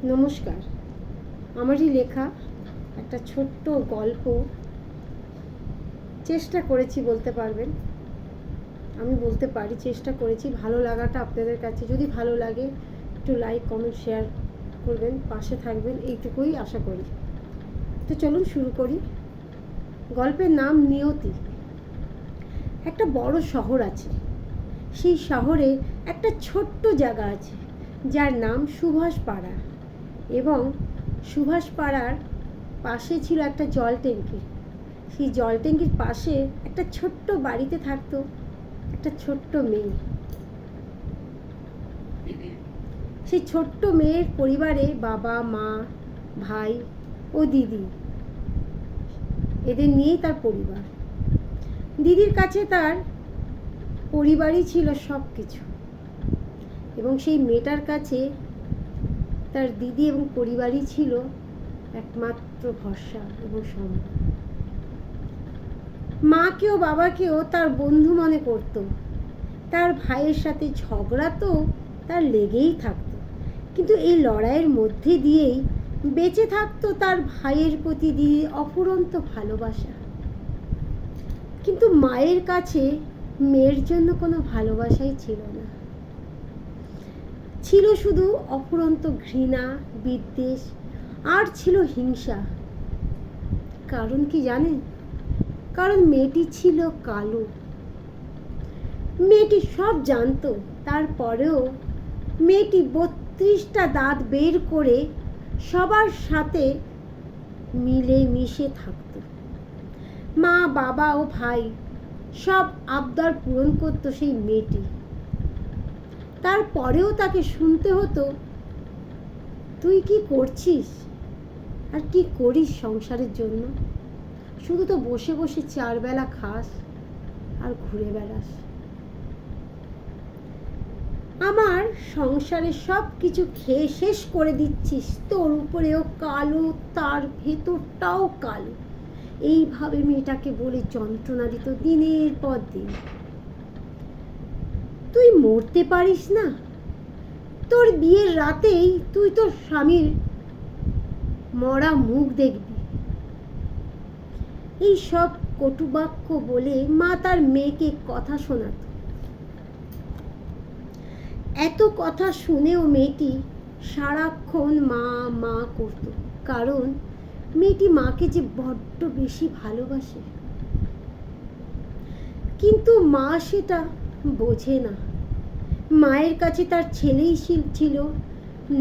নমস্কার। আমারই লেখা একটা ছোট্ট গল্প চেষ্টা করেছি, বলতে পারবেন, আমি বলতে পারি চেষ্টা করেছি। ভালো লাগাটা আপনাদের কাছে, যদি ভালো লাগে একটু লাইক কমেন্ট শেয়ার করবেন, পাশে থাকবেন, এইটুকুই আশা করি। তো চলুন শুরু করি। গল্পের নাম নিয়তি। একটা বড় শহর আছে। সেই শহরে একটা ছোট্ট জায়গা আছে যার নাম সুভাষ পাড়া, এবং সুভাষ পাড়ার পাশে ছিল একটা জল ট্যাঙ্কি। সেই জল ট্যাঙ্কির পাশে একটা ছোট্ট বাড়িতে থাকতো একটা ছোট্ট মেয়ে। সেই ছোট্ট মেয়ের পরিবারে বাবা, মা, ভাই ও দিদি, এদের নিয়েই তার পরিবার। দিদির কাছে তার পরিবারই ছিল সব কিছু, এবং সেই মেয়েটার কাছে তার দিদি এবং পরিবারই ছিল একমাত্র ভরসা এবং সম্মান। মাকেও বাবাকেও তার বন্ধু মনে করত। তার ভাইয়ের সাথে ঝগড়া তো তার লেগেই থাকতো, কিন্তু এই লড়াইয়ের মধ্যে দিয়েই বেঁচে থাকতো তার ভাইয়ের প্রতি দিদির অফুরন্ত ভালোবাসা। কিন্তু মায়ের কাছে মেয়ের জন্য কোনো ভালোবাসাই ছিল না, ছিল শুধু অফুরন্ত ঘৃণা, বিদ্বেষ, আর ছিল হিংসা। কারণ কি জানেন? কারণ মেয়েটি ছিল কালো। মেয়েটি সব জানতো, তারপরেও মেয়েটি 32টা দাঁত বের করে সবার সাথে মিলে মিশে থাকত। মা, বাবা ও ভাই সব আবদার পূরণ করত সেই মেয়েটি। তারপরেও তাকে শুনতে হতো, তুই কি করছিস আর কি করিস সংসারের জন্য? শুধু তো বসে বসে 4 বেলা খাস আর ঘুরে বেড়াস। আমার সংসারে সব কিছু খেয়ে শেষ করে দিচ্ছিস, তোর উপরেও কালো, তার ভেতরটাও কালো। এইভাবে মেয়েটাকে বলে যন্ত্রণা দিত দিনের পর দিন। তুই মরতে পারিস না? তোর বিয়ের রাতেই তুই তোর স্বামীর মরা মুখ দেখবি। এই সব কটুবাক্য বলে মা তার মেয়েকে কথা শোনাত। এত কথা শুনেও মেয়েটি সারাক্ষণ মা মা করত, কারণ মেয়েটি মাকে যে বড্ড বেশি ভালোবাসে। কিন্তু মা সেটা বোঝে না। মায়ের কাছে তার ছেলেই ছিল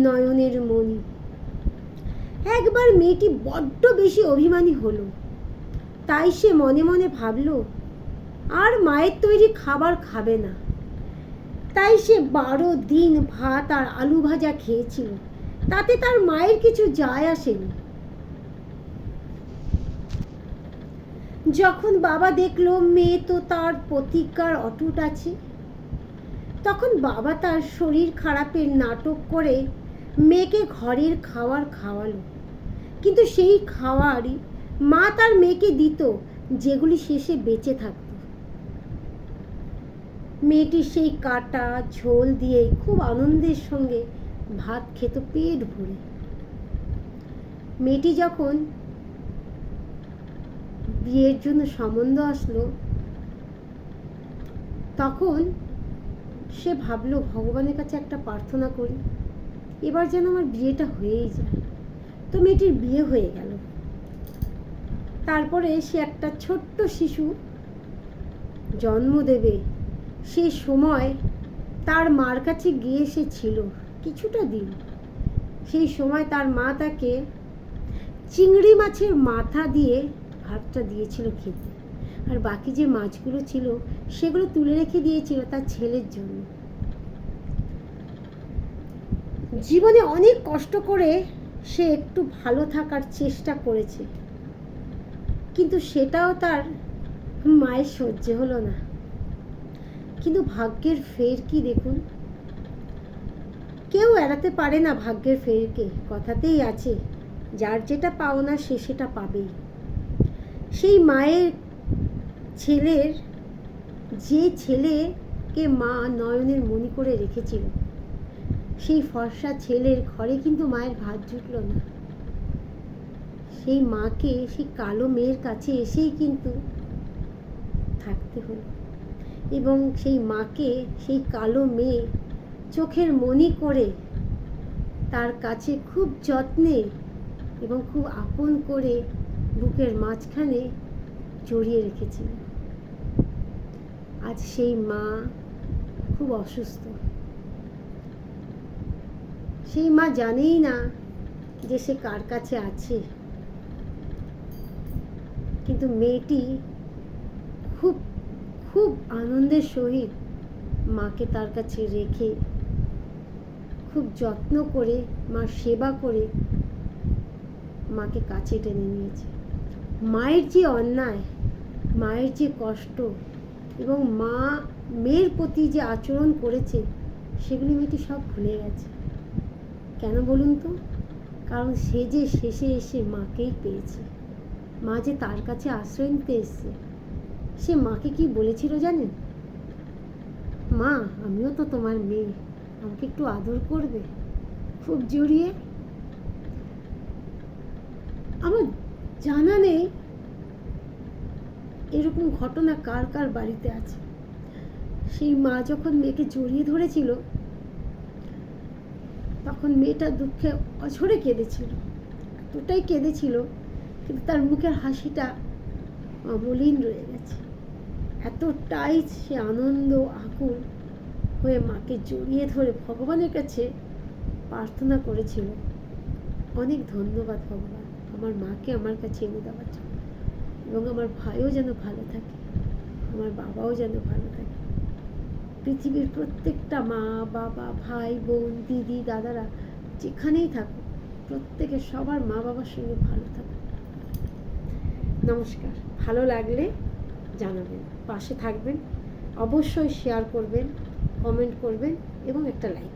নয়নের মণি। একবার মেয়েটি বড্ড বেশি অভিমানী হলো, তাই সে মনে মনে ভাবল আর মায়ের তৈরি খাবার খাবে না। তাই সে 12 দিন ভাত আর আলু ভাজা খেয়েছিল, তাতে তার মায়ের কিছু যায় আসেনি। যখন বাবা দেখলো মেয়ে তো তার প্রতিজ্ঞার অটুট আছে, তখন বাবা তার শরীর খারাপের নাটক করে মেয়েকে ঘরের খাবার খাওয়ালো। কিন্তু সেই খাবারই মা তার মেয়েকে দিত, যেগুলি শেষে বেঁচে থাকত। মেয়েটি সেই কাটা ঝোল দিয়ে খুব আনন্দের সঙ্গে ভাত খেত পেট ভরে। মেয়েটি যখন বিয়ের জন্য সম্বন্ধ আসলো, তখন সে ভাবলো ভগবানের কাছে একটা প্রার্থনা করি, এবার যেন আমার বিয়েটা হয়েই যায়। তো মেয়েটির বিয়ে হয়ে গেল। তারপরে সে একটা ছোট্ট শিশু জন্ম দেবে। সে সময় তার মার কাছে গিয়ে সে ছিল কিছুটা দিন। সেই সময় তার মা তাকে চিংড়ি মাছের মাথা দিয়ে ভাতটা দিয়েছিল খেতে, আর বাকি যে মাছগুলো ছিল সেগুলো তুলে রেখে দিয়েছিল তার ছেলের জন্য। জীবনে অনেক কষ্ট করে সে একটু ভালো থাকার চেষ্টা করেছে, কিন্তু সেটাও তার মায়ের সহ্য হলো না। কিন্তু ভাগ্যের ফের কি দেখুন, কেউ এড়াতে পারে না ভাগ্যের ফেরকে। কথাতেই আছে, যার যেটা পাওনা সে সেটা পাবেই। সেই মায়ের ছেলের, যে ছেলেকে মা নয়নের মণি করে রেখেছিল, সেই ফর্সা ছেলের ঘরে কিন্তু মায়ের ভাত জুটলো না। সেই মাকে সেই কালো মেয়ের কাছে এসেই কিন্তু থাকতে হলো, এবং সেই মাকে সেই কালো মেয়ে চোখের মনি করে তার কাছে খুব যত্নে এবং খুব আপন করে বুকের মাঝখানে জড়িয়ে রেখেছিল। আজ সেই মা খুব অসুস্থ। সেই মা জানেই না যে সে কার কাছে আছে, কিন্তু মেয়েটি খুব খুব আনন্দের সহিত মাকে তার কাছে রেখে খুব যত্ন করে মার সেবা করে মাকে কাছে টেনে নিয়েছে। মায়ের যে অন্যায়, মায়ের যে কষ্ট এবং মা মেয়ের প্রতি যে আচরণ করেছে, সেগুলি মেয়েটি সব ভুলে গেছে। কেন বলুন তো? কারণ সে যে শেষে এসে মাকেই পেয়েছে। মা যে তার কাছে আশ্রয় নিতে এসছে, সে মাকে কি বলেছিল জানেন? মা, আমিও তো তোমার মেয়ে, আমাকে একটু আদর করবে? খুব জড়িয়ে। আমার জানা নেই এরকম ঘটনা কার কার বাড়িতে আছে। সেই মা যখন মেয়েকে জড়িয়ে ধরেছিল, তখন মেয়েটা দুঃখে অঝরে কেঁদেছিল, এতটাই কেঁদেছিল, কিন্তু তার মুখের হাসিটা অমলিন রয়ে গেছে। এতটাই সে আনন্দ আকুল হয়ে মাকে জড়িয়ে ধরে ভগবানের কাছে প্রার্থনা করেছিল, অনেক ধন্যবাদ ভগবান আমার মাকে আমার কাছে এনে দেওয়ার জন্য, এবং আমার ভাইও যেন ভালো থাকে, আমার বাবাও যেন ভালো থাকে। পৃথিবীর প্রত্যেকটা মা, বাবা, ভাই, বোন, দিদি, দাদারা যেখানেই থাকুক, প্রত্যেকের সবার মা বাবার সঙ্গে ভালো থাকুক। নমস্কার। ভালো লাগলে জানাবেন, পাশে থাকবেন, অবশ্যই শেয়ার করবেন, কমেন্ট করবেন এবং একটা লাইক।